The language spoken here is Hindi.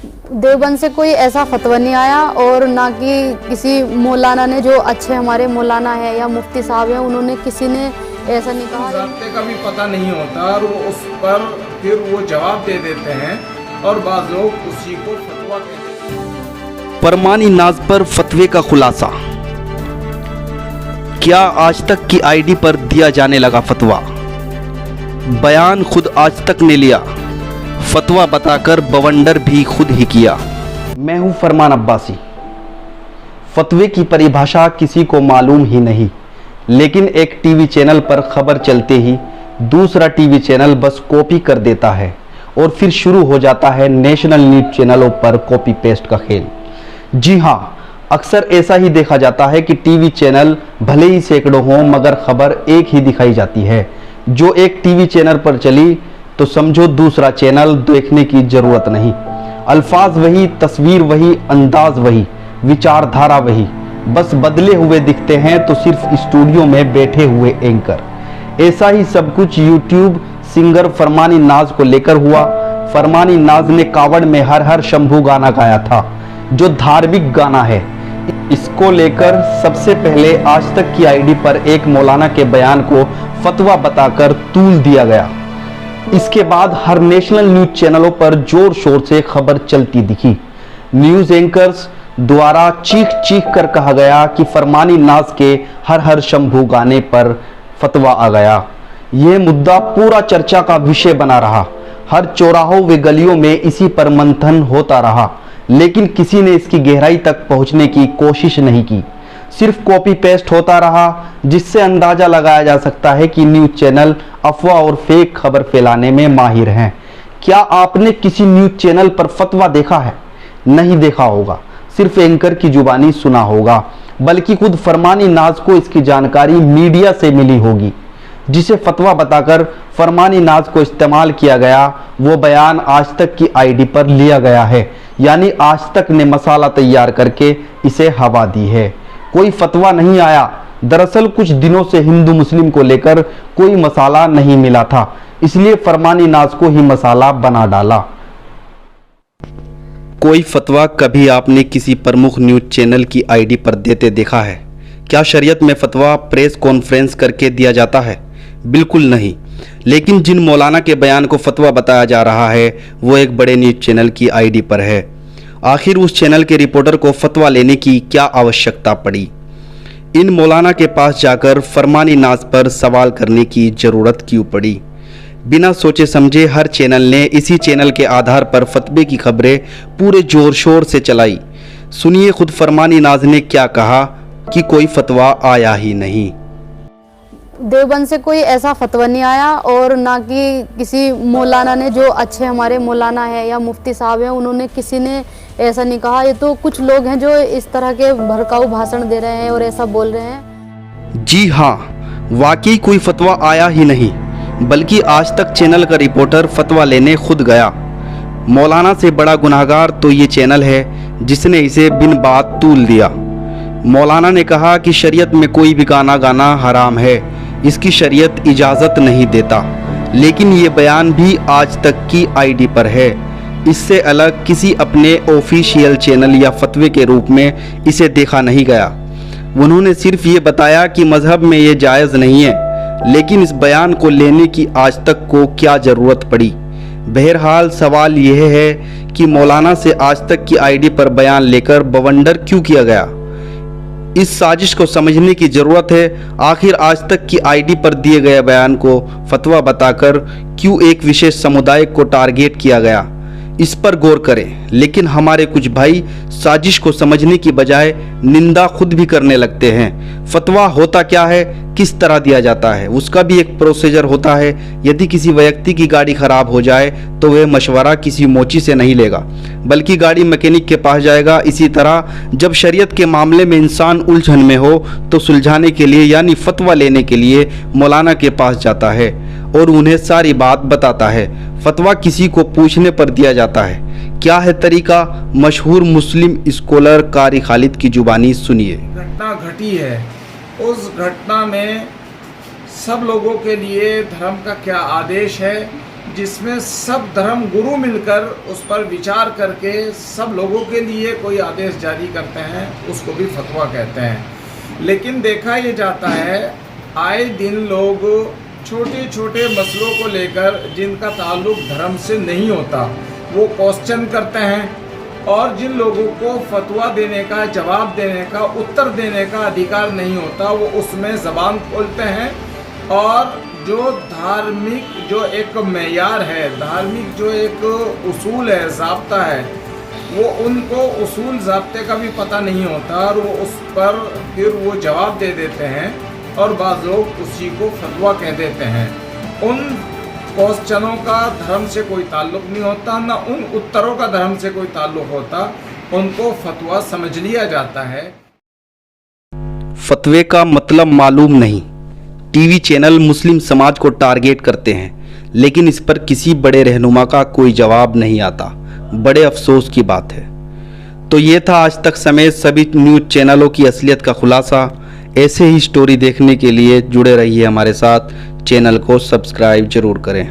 देवबंद से कोई ऐसा फतवा नहीं आया और ना कि किसी मौलाना ने, जो अच्छे हमारे मौलाना है या मुफ्ती साहब हैं, उन्होंने किसी ने ऐसा नहीं कहा। ज़ाब्ते का भी पता नहीं होता और वो उस पर फिर वो जवाब दे देते हैं और बाज़ लोग उसी को फतवा कहते हैं। फरमानी नाज पर फतवे का खुलासा। क्या आज तक की आईडी पर दिया जाने लगा फतवा? बयान खुद आज तक ने लिया, फतवा बताकर बवंडर भी खुद ही किया। मैं हूं फरमान अब्बासी। फतवे की परिभाषा किसी को मालूम ही नहीं, लेकिन एक टीवी चैनल पर खबर चलते ही दूसरा टीवी चैनल बस कॉपी कर देता है और फिर शुरू हो जाता है नेशनल न्यूज चैनलों पर कॉपी पेस्ट का खेल। जी हाँ, अक्सर ऐसा ही देखा जाता है कि टीवी चैनल भले ही सैकड़ों हों मगर खबर एक ही दिखाई जाती है। जो एक टीवी चैनल पर चली तो समझो दूसरा चैनल देखने की जरूरत नहीं। अल्फाज वही, तस्वीर वही, अंदाज वही, विचारधारा वही, बस बदले हुए दिखते हैं तो सिर्फ स्टूडियो में बैठे हुए एंकर। ऐसा ही सब कुछ यूट्यूब सिंगर फरमानी नाज को लेकर हुआ। फरमानी नाज ने कावड़ में हर हर शंभू गाना गाया था, जो धार्मिक गाना है। इसको लेकर सबसे पहले आज तक की आईडी पर एक मौलाना के बयान को फतवा बताकर तूल दिया गया। इसके बाद हर नेशनल न्यूज चैनलों पर जोर शोर से खबर चलती दिखी। न्यूज एंकर्स द्वारा चीख चीख कर कहा गया कि फरमानी नाज के हर हर शंभू गाने पर फतवा आ गया। यह मुद्दा पूरा चर्चा का विषय बना रहा। हर चौराहों व गलियों में इसी पर मंथन होता रहा, लेकिन किसी ने इसकी गहराई तक पहुंचने की कोशिश नहीं की। सिर्फ कॉपी पेस्ट होता रहा, जिससे अंदाजा लगाया जा सकता है कि न्यूज चैनल अफवाह और फेक खबर फैलाने में माहिर हैं। क्या आपने किसी न्यूज चैनल पर फतवा देखा है? नहीं देखा होगा, सिर्फ एंकर की जुबानी सुना होगा, बल्कि खुद फरमानी नाज को इसकी जानकारी मीडिया से मिली होगी। जिसे फतवा बताकर फरमानी नाज को इस्तेमाल किया गया, वो बयान आज तक की आईडी पर लिया गया है, यानी आज तक ने मसाला तैयार करके इसे हवा दी है। कोई फतवा नहीं आया। दरअसल कुछ दिनों से हिंदू मुस्लिम को लेकर कोई मसाला नहीं मिला था, इसलिए फरमानी नाज को ही मसाला बना डाला। कोई फतवा कभी आपने किसी प्रमुख न्यूज चैनल की आईडी पर देते देखा है? क्या शरीयत में फतवा प्रेस कॉन्फ्रेंस करके दिया जाता है? बिल्कुल नहीं। लेकिन जिन मौलाना के बयान को फतवा बताया जा रहा है वो एक बड़े न्यूज चैनल की आईडी पर है। आखिर उस चैनल के रिपोर्टर को फतवा लेने की क्या आवश्यकता पड़ी? इन मौलाना के पास जाकर फरमानी नाज पर सवाल करने की जरूरत क्यों पड़ी? बिना सोचे समझे हर चैनल ने इसी चैनल के आधार पर फतवे की खबरें पूरे जोर शोर से चलाई। सुनिए खुद फरमानी नाज ने क्या कहा कि कोई फतवा आया ही नहीं। देवबंद से कोई ऐसा फतवा नहीं आया और ना कि किसी मौलाना ने, जो अच्छे हमारे मौलाना है या मुफ्ती साहब हैं, उन्होंने किसी ने ऐसा नहीं कहा। ये तो कुछ लोग हैं जो इस तरह के भड़काऊ भाषण दे रहे हैं और ऐसा बोल रहे हैं। जी हाँ, वाकई कोई फतवा आया ही नहीं, बल्कि आज तक चैनल का रिपोर्टर फतवा लेने खुद गया। मौलाना से बड़ा गुनाहगार तो ये चैनल है जिसने इसे बिन बात तूल दिया। मौलाना ने कहा कि शरीयत में कोई भी गाना गाना हराम है, इसकी शरीयत इजाज़त नहीं देता, लेकिन ये बयान भी आज तक की आईडी पर है। इससे अलग किसी अपने ऑफिशियल चैनल या फतवे के रूप में इसे देखा नहीं गया। उन्होंने सिर्फ ये बताया कि मज़हब में ये जायज़ नहीं है, लेकिन इस बयान को लेने की आज तक को क्या ज़रूरत पड़ी? बहरहाल सवाल यह है कि मौलाना से आज तक की आईडी पर बयान लेकर बवंडर क्यों किया गया? इस साजिश को समझने की ज़रूरत है। आखिर आज तक की आईडी पर दिए गए बयान को फतवा बताकर क्यों एक विशेष समुदाय को टारगेट किया गया? इस पर गौर करें। लेकिन हमारे कुछ भाई साजिश को समझने की बजाय निंदा खुद भी करने लगते हैं। फतवा होता क्या है, किस तरह दिया जाता है, उसका भी एक प्रोसीजर होता है। यदि किसी व्यक्ति की गाड़ी खराब हो जाए तो वह मशवरा किसी मोची से नहीं लेगा, बल्कि गाड़ी मैकेनिक के पास जाएगा। इसी तरह जब शरीयत के मामले में इंसान उलझन में हो तो सुलझाने के लिए यानी फतवा लेने के लिए मौलाना के पास जाता है और उन्हें सारी बात बताता है। फतवा किसी को पूछने पर दिया जाता है। क्या है तरीका? मशहूर मुस्लिम स्कॉलर कारी खालिद की जुबानी सुनिए। घटना घटी है, उस घटना में सब लोगों के लिए धर्म का क्या आदेश है जिसमें सब धर्म गुरु मिलकर उस पर विचार करके सब लोगों के लिए कोई आदेश जारी करते हैं, उसको भी फतवा कहते हैं। लेकिन देखा ये जाता है आए दिन लोग छोटे छोटे मसलों को लेकर जिनका ताल्लुक धर्म से नहीं होता वो क्वेश्चन करते हैं, और जिन लोगों को फतवा देने का, जवाब देने का, उत्तर देने का अधिकार नहीं होता वो उसमें ज़बान खोलते हैं। और जो धार्मिक जो एक मेयार है, धार्मिक जो एक उसूल है, ज़ाब्ता है, वो उनको उसूल ज़ाब्ते का भी पता नहीं होता और वो उस पर फिर वो जवाब दे देते हैं और बाज़ लोग उसी को फतवा कह देते हैं। उन क्वेश्चनों का धर्म से कोई ताल्लुक़ नहीं होता, ना उन उत्तरों का धर्म से कोई ताल्लुक़ होता, उनको फतवा समझ लिया जाता है। फतवे का मतलब मालूम नहीं। टीवी चैनल मुस्लिम समाज को टारगेट करते हैं, लेकिन इस पर किसी बड़े रहनुमा का कोई जवाब नहीं आता। बड़े अफसोस की बात है। तो ये था आज तक समेत सभी न्यूज़ चैनलों की असलियत का खुलासा। ऐसे ही स्टोरी देखने के लिए जुड़े रहिए हमारे साथ। चैनल को सब्सक्राइब जरूर करें।